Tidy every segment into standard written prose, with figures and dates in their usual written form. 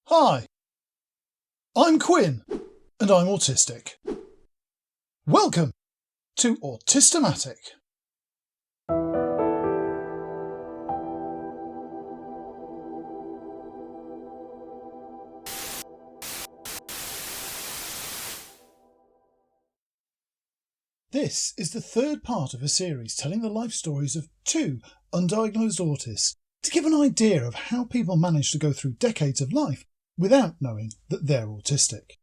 Hi, I'm Quinn and I'm autistic. Welcome to Autistic. This is the third part of a series telling the life stories of two undiagnosed autists to give an idea of how people manage to go through decades of life without knowing that they're autistic.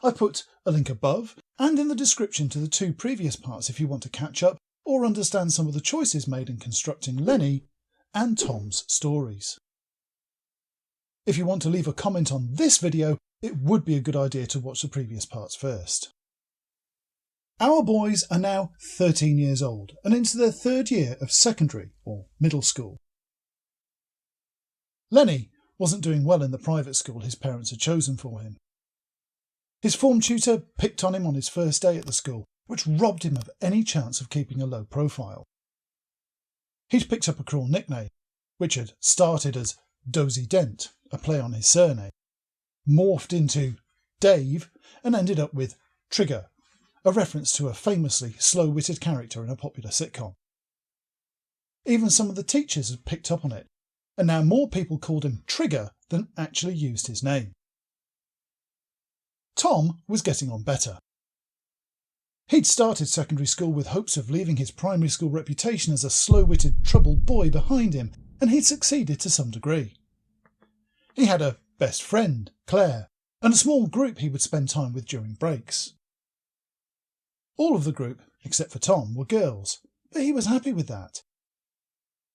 I put a link above and in the description to the two previous parts if you want to catch up or understand some of the choices made in constructing Lenny and Tom's stories. If you want to leave a comment on this video, it would be a good idea to watch the previous parts first. Our boys are now 13 years old and into their third year of secondary or middle school. Lenny wasn't doing well in the private school his parents had chosen for him. His form tutor picked on him on his first day at the school, which robbed him of any chance of keeping a low profile. He'd picked up a cruel nickname, which had started as Dozy Dent, a play on his surname, morphed into Dave and ended up with Trigger, a reference to a famously slow-witted character in a popular sitcom. Even some of the teachers had picked up on it, and now more people called him Trigger than actually used his name. Tom was getting on better. He'd started secondary school with hopes of leaving his primary school reputation as a slow-witted, troubled boy behind him, and he'd succeeded to some degree. He had a best friend, Claire, and a small group he would spend time with during breaks. All of the group, except for Tom, were girls, but he was happy with that.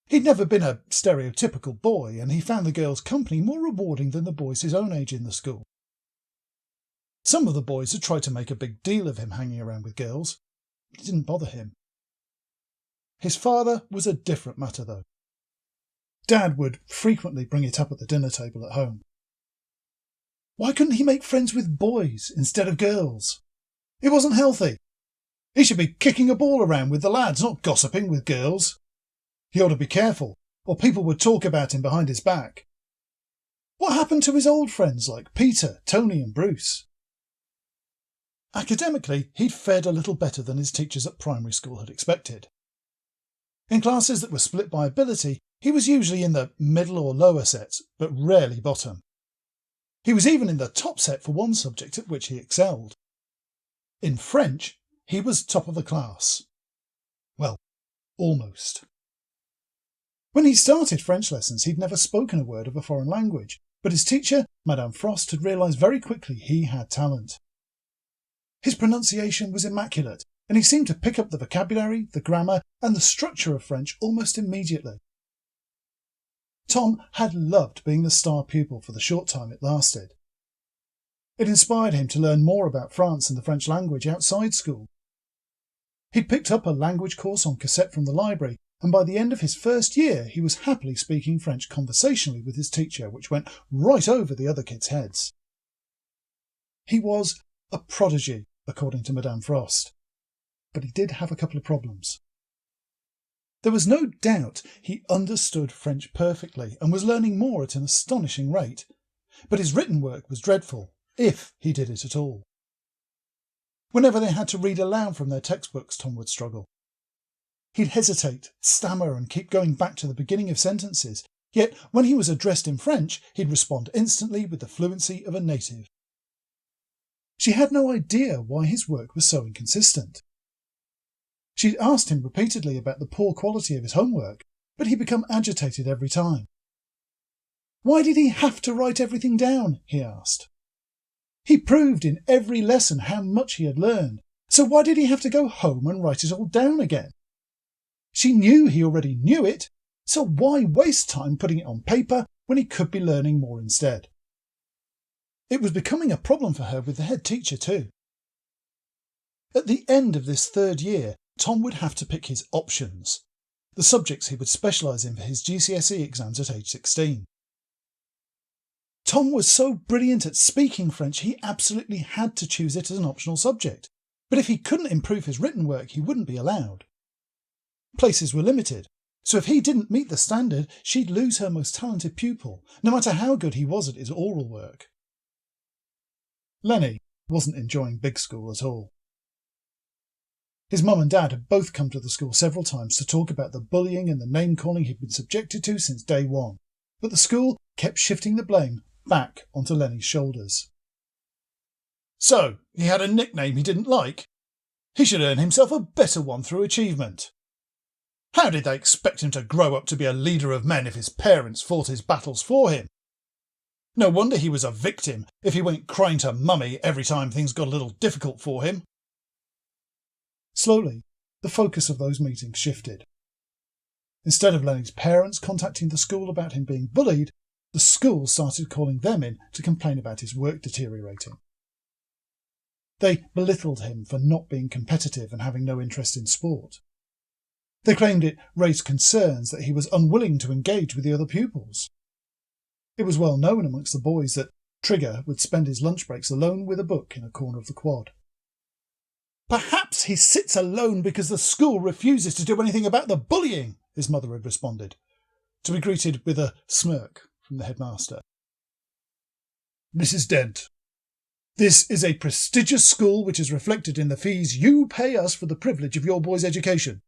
He'd never been a stereotypical boy, and he found the girls' company more rewarding than the boys his own age in the school. Some of the boys had tried to make a big deal of him hanging around with girls. It didn't bother him. His father was a different matter, though. Dad would frequently bring it up at the dinner table at home. Why couldn't he make friends with boys instead of girls? It wasn't healthy. He should be kicking a ball around with the lads, not gossiping with girls. He ought to be careful, or people would talk about him behind his back. What happened to his old friends like Peter, Tony and Bruce? Academically, he'd fared a little better than his teachers at primary school had expected. In classes that were split by ability, he was usually in the middle or lower sets, but rarely bottom. He was even in the top set for one subject at which he excelled. In French, he was top of the class. Well, almost. When he started French lessons, he'd never spoken a word of a foreign language, but his teacher, Madame Frost, had realised very quickly he had talent. His pronunciation was immaculate, and he seemed to pick up the vocabulary, the grammar, and the structure of French almost immediately. Tom had loved being the star pupil for the short time it lasted. It inspired him to learn more about France and the French language outside school. He'd picked up a language course on cassette from the library, and by the end of his first year he was happily speaking French conversationally with his teacher, which went right over the other kids' heads. He was a prodigy, according to Madame Frost, but he did have a couple of problems. There was no doubt he understood French perfectly and was learning more at an astonishing rate, but his written work was dreadful, if he did it at all. Whenever they had to read aloud from their textbooks, Tom would struggle. He'd hesitate, stammer and keep going back to the beginning of sentences, yet when he was addressed in French, he'd respond instantly with the fluency of a native. She had no idea why his work was so inconsistent. She'd asked him repeatedly about the poor quality of his homework, but he'd become agitated every time. Why did he have to write everything down? He asked. He proved in every lesson how much he had learned, so why did he have to go home and write it all down again? She knew he already knew it, so why waste time putting it on paper when he could be learning more instead? It was becoming a problem for her with the head teacher too. At the end of this third year, Tom would have to pick his options, the subjects he would specialise in for his GCSE exams at age 16. Tom was so brilliant at speaking French he absolutely had to choose it as an optional subject, but if he couldn't improve his written work he wouldn't be allowed. Places were limited, So if he didn't meet the standard, she'd lose her most talented pupil, no matter how good he was at his oral work. Lenny wasn't enjoying big school at all. His mum and dad had both come to the school several times to talk about the bullying and the name-calling he'd been subjected to since day one, but the school kept shifting the blame back onto Lenny's shoulders. So, he had a nickname he didn't like? He should earn himself a better one through achievement. How did they expect him to grow up to be a leader of men if his parents fought his battles for him? No wonder he was a victim if he went crying to mummy every time things got a little difficult for him. Slowly, the focus of those meetings shifted. Instead of Lenny's parents contacting the school about him being bullied, the school started calling them in to complain about his work deteriorating. They belittled him for not being competitive and having no interest in sport. They claimed it raised concerns that he was unwilling to engage with the other pupils. It was well known amongst the boys that Trigger would spend his lunch breaks alone with a book in a corner of the quad. Perhaps he sits alone because the school refuses to do anything about the bullying, his mother had responded, to be greeted with a smirk from the headmaster. Mrs. Dent, this is a prestigious school which is reflected in the fees you pay us for the privilege of your boy's education.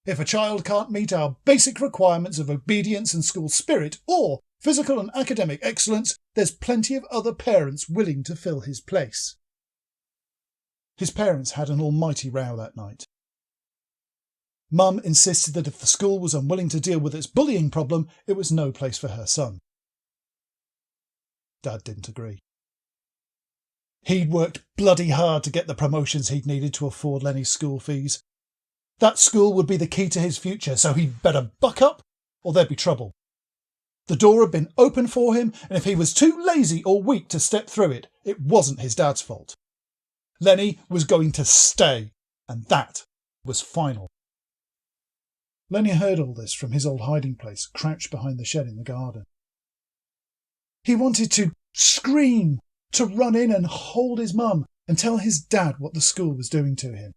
If a child can't meet our basic requirements of obedience and school spirit or physical and academic excellence, there's plenty of other parents willing to fill his place. His parents had an almighty row that night. Mum insisted that if the school was unwilling to deal with its bullying problem, it was no place for her son. Dad didn't agree. He'd worked bloody hard to get the promotions he'd needed to afford Lenny's school fees. That school would be the key to his future, so he'd better buck up or there'd be trouble. The door had been open for him, and if he was too lazy or weak to step through it, it wasn't his dad's fault. Lenny was going to stay, and that was final. Lenny heard all this from his old hiding place, crouched behind the shed in the garden. He wanted to scream, to run in and hold his mum and tell his dad what the school was doing to him.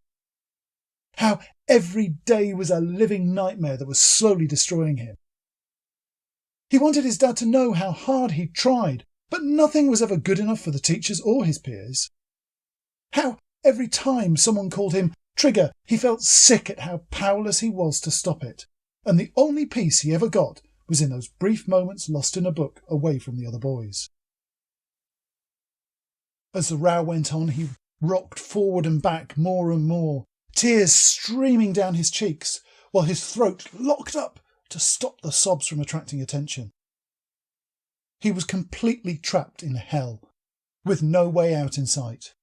How every day was a living nightmare that was slowly destroying him. He wanted his dad to know how hard he'd tried, but nothing was ever good enough for the teachers or his peers. How every time someone called him Trigger, he felt sick at how powerless he was to stop it, and the only peace he ever got was in those brief moments lost in a book away from the other boys. As the row went on, he rocked forward and back more and more, tears streaming down his cheeks, while his throat locked up to stop the sobs from attracting attention. He was completely trapped in hell, with no way out in sight.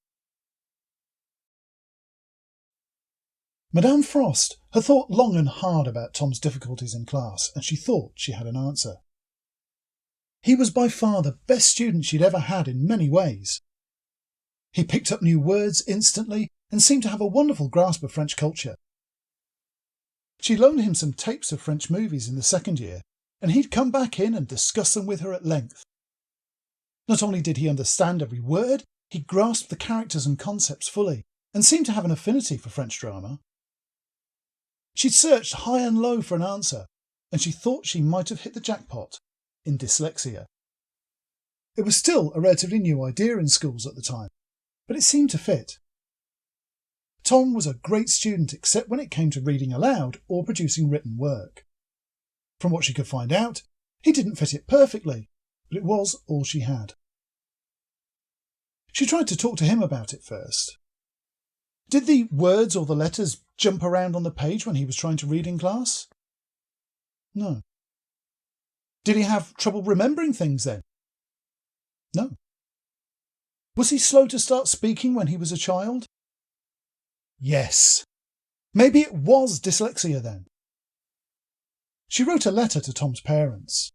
Madame Frost had thought long and hard about Tom's difficulties in class, and she thought she had an answer. He was by far the best student she'd ever had in many ways. He picked up new words instantly and seemed to have a wonderful grasp of French culture. She loaned him some tapes of French movies in the second year, and he'd come back in and discuss them with her at length. Not only did he understand every word, he grasped the characters and concepts fully, and seemed to have an affinity for French drama. She'd searched high and low for an answer, and she thought she might have hit the jackpot in dyslexia. It was still a relatively new idea in schools at the time, but it seemed to fit. Tom was a great student except when it came to reading aloud or producing written work. From what she could find out, he didn't fit it perfectly, but it was all she had. She tried to talk to him about it first. Did the words or the letters jump around on the page when he was trying to read in class? No. Did he have trouble remembering things then? No. Was he slow to start speaking when he was a child? Yes. Maybe it was dyslexia then. She wrote a letter to Tom's parents.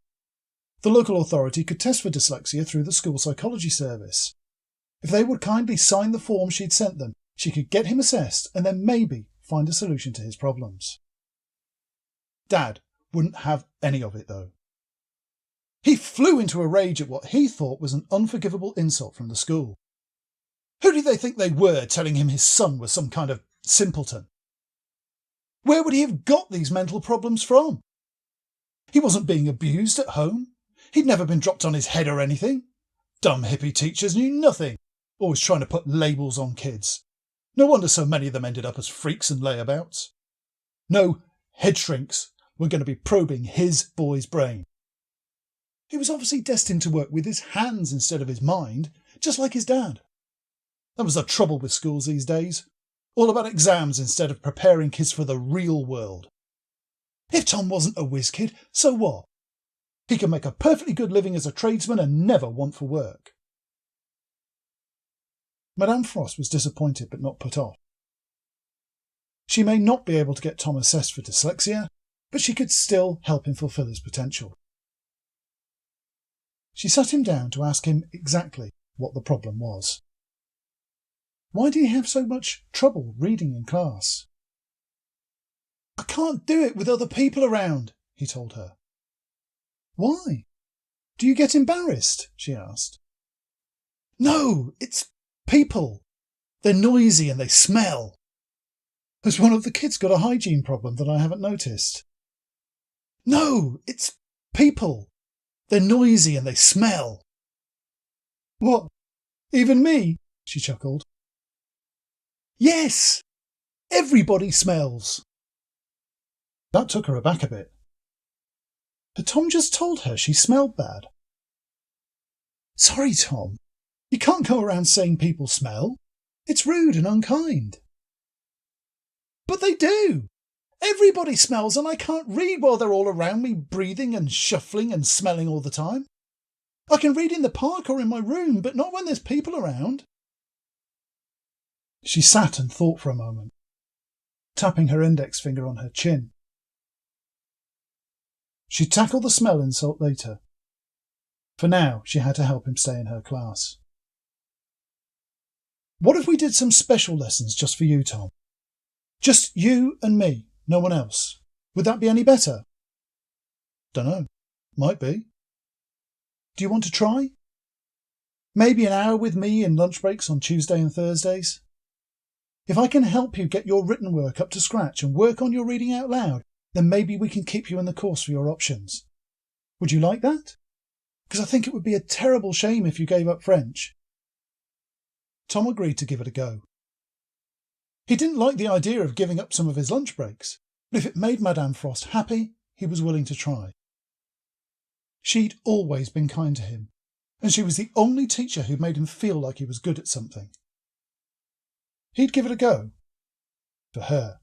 The local authority could test for dyslexia through the school psychology service. If they would kindly sign the form she'd sent them, she could get him assessed and then maybe find a solution to his problems. Dad wouldn't have any of it though. He flew into a rage at what he thought was an unforgivable insult from the school. Who did they think they were telling him his son was some kind of simpleton? Where would he have got these mental problems from? He wasn't being abused at home. He'd never been dropped on his head or anything. Dumb hippie teachers knew nothing, always trying to put labels on kids. No wonder so many of them ended up as freaks and layabouts. No, head shrinks were going to be probing his boy's brain. He was obviously destined to work with his hands instead of his mind, just like his dad. That was the trouble with schools these days. All about exams instead of preparing kids for the real world. If Tom wasn't a whiz kid, so what? He could make a perfectly good living as a tradesman and never want for work. Madame Frost was disappointed but not put off. She may not be able to get Tom assessed for dyslexia, but she could still help him fulfil his potential. She sat him down to ask him exactly what the problem was. Why did he have so much trouble reading in class? I can't do it with other people around, he told her. Why? Do you get embarrassed? She asked. No, it's people. They're noisy and they smell. Has one of the kids got a hygiene problem that I haven't noticed? No, it's people. They're noisy and they smell. What? Even me? She chuckled. Yes, everybody smells. That took her aback a bit. Had Tom just told her she smelled bad? Sorry, Tom. You can't go around saying people smell. It's rude and unkind. But they do. Everybody smells and I can't read while they're all around me breathing and shuffling and smelling all the time. I can read in the park or in my room, but not when there's people around. She sat and thought for a moment, tapping her index finger on her chin. She'd tackle the smell insult later. For now, she had to help him stay in her class. What if we did some special lessons just for you, Tom? Just you and me, no one else. Would that be any better? Dunno. Might be. Do you want to try? Maybe an hour with me in lunch breaks on Tuesday and Thursdays? If I can help you get your written work up to scratch and work on your reading out loud, then maybe we can keep you in the course for your options. Would you like that? Because I think it would be a terrible shame if you gave up French. Tom agreed to give it a go. He didn't like the idea of giving up some of his lunch breaks, but if it made Madame Frost happy, he was willing to try. She'd always been kind to him, and she was the only teacher who made him feel like he was good at something. He'd give it a go. For her.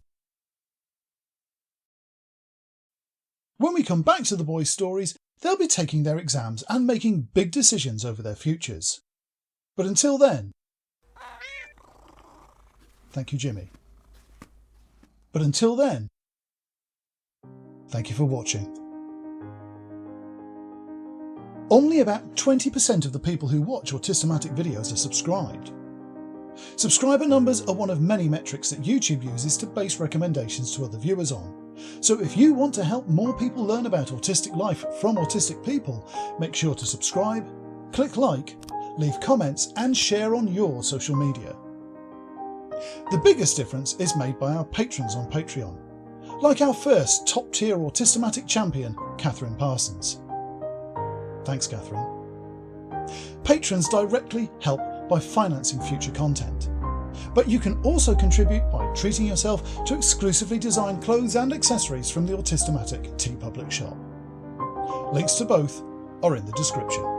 When we come back to the boys' stories, they'll be taking their exams and making big decisions over their futures. But until then... Thank you, Jimmy. But until then, thank you for watching. Only about 20% of the people who watch Autistic videos are subscribed. Subscriber numbers are one of many metrics that YouTube uses to base recommendations to other viewers on. So if you want to help more people learn about autistic life from autistic people, make sure to subscribe, click like, leave comments and share on your social media. The biggest difference is made by our patrons on Patreon, like our first top-tier Autistic champion, Catherine Parsons. Thanks, Catherine. Patrons directly help by financing future content, but you can also contribute by treating yourself to exclusively designed clothes and accessories from the Autistic TeePublic shop. Links to both are in the description.